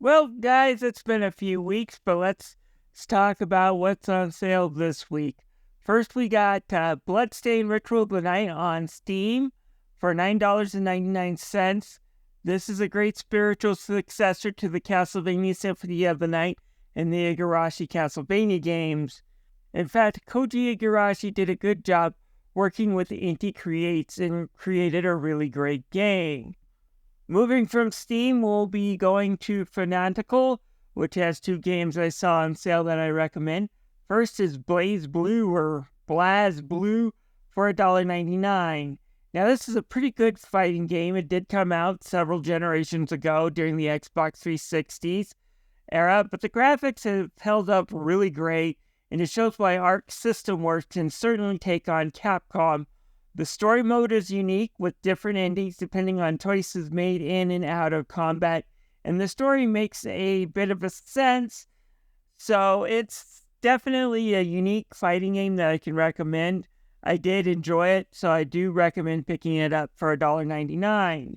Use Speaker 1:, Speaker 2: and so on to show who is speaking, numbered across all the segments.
Speaker 1: Well, guys, it's been a few weeks, but let's talk about what's on sale this week. First, we got Bloodstained Ritual of the Night on Steam for $9.99. This is a great spiritual successor to the Castlevania Symphony of the Night and the Igarashi Castlevania games. In fact, Koji Igarashi did a good job working with Inti Creates and created a really great game. Moving from Steam, we'll be going to Fanatical, which has two games I saw on sale that I recommend. First is Blaze Blue or Blaz Blue for $1.99. Now, this is a pretty good fighting game. It did come out several generations ago during the Xbox 360's era, but the graphics have held up really great, and it shows why Arc System Works can certainly take on Capcom. The story mode is unique with different endings depending on choices made in and out of combat, and the story makes a bit of a sense, so it's definitely a unique fighting game that I can recommend. I did enjoy it, so I do recommend picking it up for $1.99.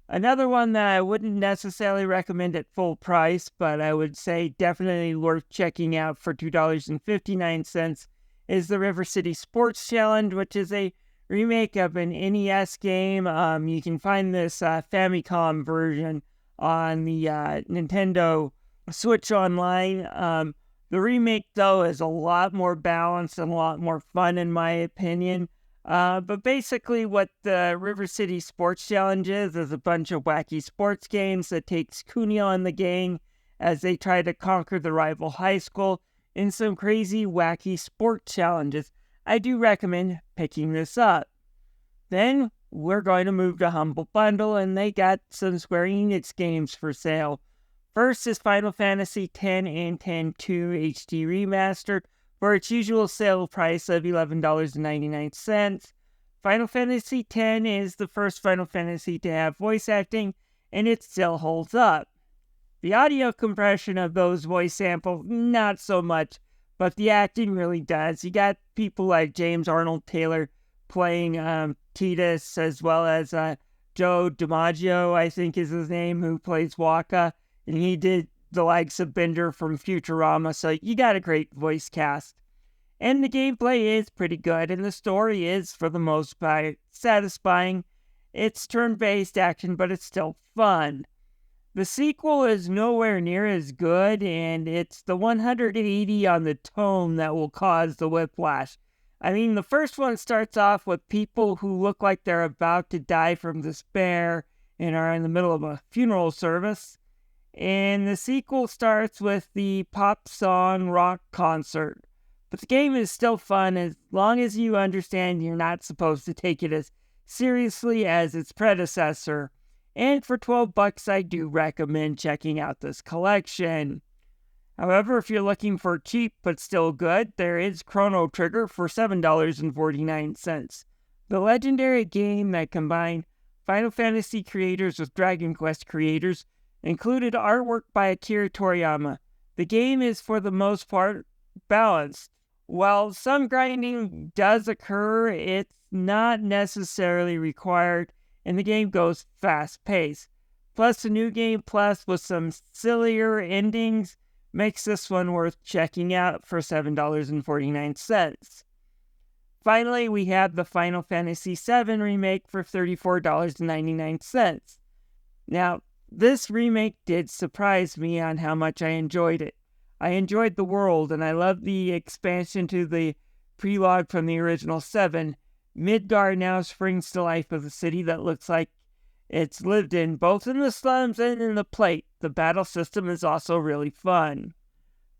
Speaker 1: Another one that I wouldn't necessarily recommend at full price, but I would say definitely worth checking out for $2.59 is the River City Sports Challenge, which is a remake of an NES game. You can find this Famicom version on the Nintendo Switch Online. The remake, though, is a lot more balanced and a lot more fun, in my opinion. But basically what the River City Sports Challenge is a bunch of wacky sports games that takes Kunio and the gang as they try to conquer the rival high school in some crazy, wacky sport challenges. I do recommend picking this up. Then we're going to move to Humble Bundle, and they got some Square Enix games for sale. First is Final Fantasy X and X-2 HD Remastered for its usual sale price of $11.99. Final Fantasy X is the first Final Fantasy to have voice acting, and it still holds up. The audio compression of those voice samples, not so much, but the acting really does. You got people like James Arnold Taylor playing Tidus, as well as Joe DiMaggio, I think is his name, who plays Waka, and he did the likes of Bender from Futurama, so you got a great voice cast. And the gameplay is pretty good, and the story is, for the most part, satisfying. It's turn-based action, but it's still fun. The sequel is nowhere near as good, and it's the 180 on the tone that will cause the whiplash. I mean, the first one starts off with people who look like they're about to die from despair and are in the middle of a funeral service. And the sequel starts with the pop song rock concert. But the game is still fun as long as you understand you're not supposed to take it as seriously as its predecessor. And for $12, I do recommend checking out this collection. However, if you're looking for cheap but still good, there is Chrono Trigger for $7.49. The legendary game that combined Final Fantasy creators with Dragon Quest creators included artwork by Akira Toriyama. The game is for the most part balanced. While some grinding does occur, it's not necessarily required, and the game goes fast-paced. Plus, the New Game Plus with some sillier endings makes this one worth checking out for $7.49. Finally, we have the Final Fantasy VII Remake for $34.99. Now, this remake did surprise me on how much I enjoyed it. I enjoyed the world, and I loved the expansion to the prelogue from the original 7. Midgar now springs to life as a city that looks like it's lived in, both in the slums and in the plate. The battle system is also really fun.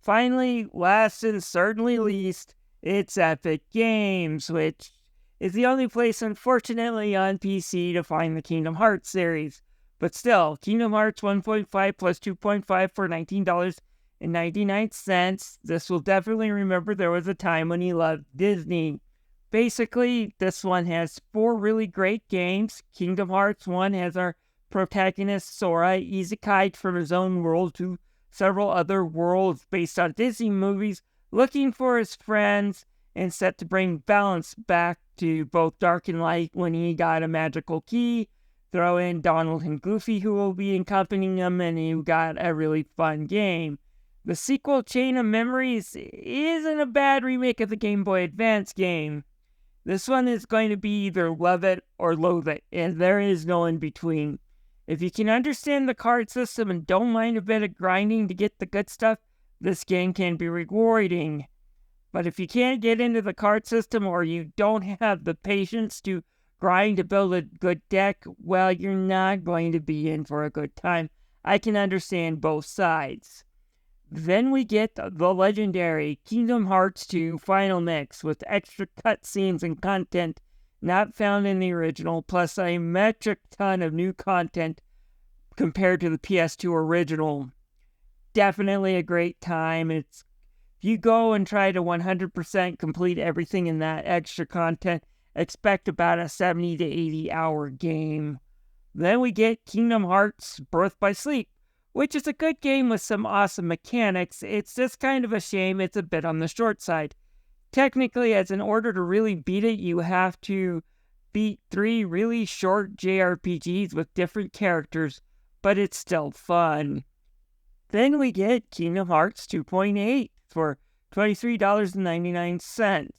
Speaker 1: Finally, last and certainly least, it's Epic Games, which is the only place, unfortunately, on PC to find the Kingdom Hearts series. But still, Kingdom Hearts 1.5 plus 2.5 for $19.99. This will definitely remember there was a time when he loved Disney. Basically, this one has 4 really great games. Kingdom Hearts 1 has our protagonist Sora isekai'd from his own world to several other worlds based on Disney movies, looking for his friends and set to bring balance back to both dark and light when he got a magical key Throw in Donald and Goofy, who will be accompanying them, and you got a really fun game. The sequel, Chain of Memories, isn't a bad remake of the Game Boy Advance game. This one is going to be either love it or loathe it, and there is no in between. If you can understand the card system and don't mind a bit of grinding to get the good stuff, this game can be rewarding. But if you can't get into the card system or you don't have the patience to grind to build a good deck, well, you're not going to be in for a good time. I can understand both sides. Then we get the legendary Kingdom Hearts 2 Final Mix with extra cutscenes and content not found in the original, plus a metric ton of new content compared to the PS2 original. Definitely a great time. If you go and try to 100% complete everything in that extra content, expect about a 70 to 80 hour game. Then we get Kingdom Hearts Birth by Sleep, which is a good game with some awesome mechanics. It's just kind of a shame it's a bit on the short side. Technically, as in order to really beat it, you have to beat 3 really short JRPGs with different characters, but it's still fun. Then we get Kingdom Hearts 2.8 for $23.99.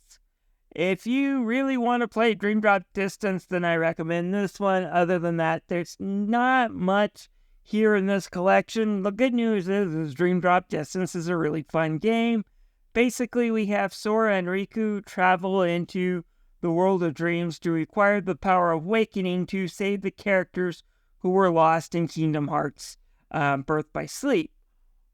Speaker 1: If you really want to play Dream Drop Distance, then I recommend this one. Other than that, there's not much here in this collection. The good news is Dream Drop Distance is a really fun game. Basically, we have Sora and Riku travel into the world of dreams to acquire the power of awakening to save the characters who were lost in Kingdom Hearts Birth by Sleep,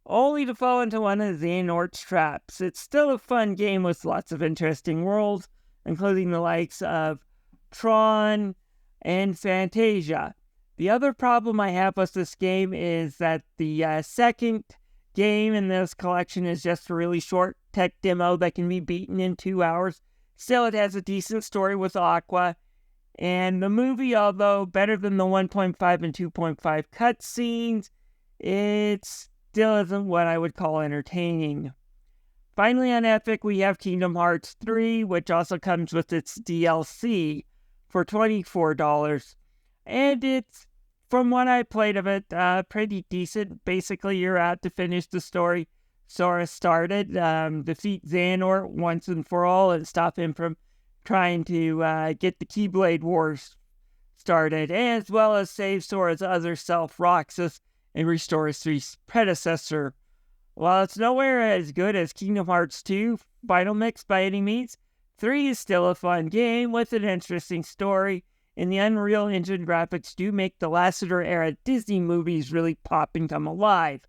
Speaker 1: only to fall into one of Xehanort's traps. It's still a fun game with lots of interesting worlds, including the likes of Tron and Fantasia. The other problem I have with this game is that the second game in this collection is just a really short tech demo that can be beaten in 2 hours. Still, it has a decent story with Aqua, and the movie, although better than the 1.5 and 2.5 cutscenes, it still isn't what I would call entertaining. Finally, on Epic, we have Kingdom Hearts 3, which also comes with its DLC for $24. And it's, from what I played of it, pretty decent. Basically, you're out to finish the story Sora started, defeat Xehanort once and for all, and stop him from trying to get the Keyblade Wars started, as well as save Sora's other self, Roxas, and restore his predecessor. While it's nowhere as good as Kingdom Hearts 2 Final Mix by any means, 3 is still a fun game with an interesting story, and the Unreal Engine graphics do make the Lasseter-era Disney movies really pop and come alive.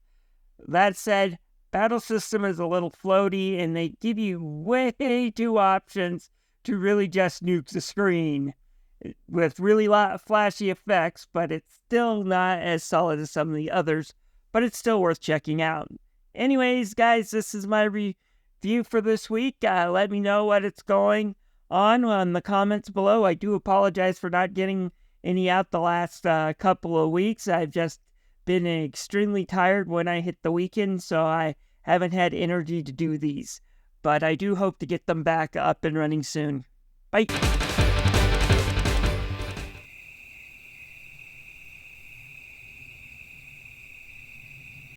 Speaker 1: That said, battle system is a little floaty, and they give you way too options to really just nuke the screen with really flashy effects, but it's still not as solid as some of the others, but it's still worth checking out. Anyways, guys, this is my review for this week. Let me know what it's going on the comments below. I do apologize for not getting any out the last couple of weeks. I've just been extremely tired when I hit the weekend, so I haven't had energy to do these. But I do hope to get them back up and running soon. Bye!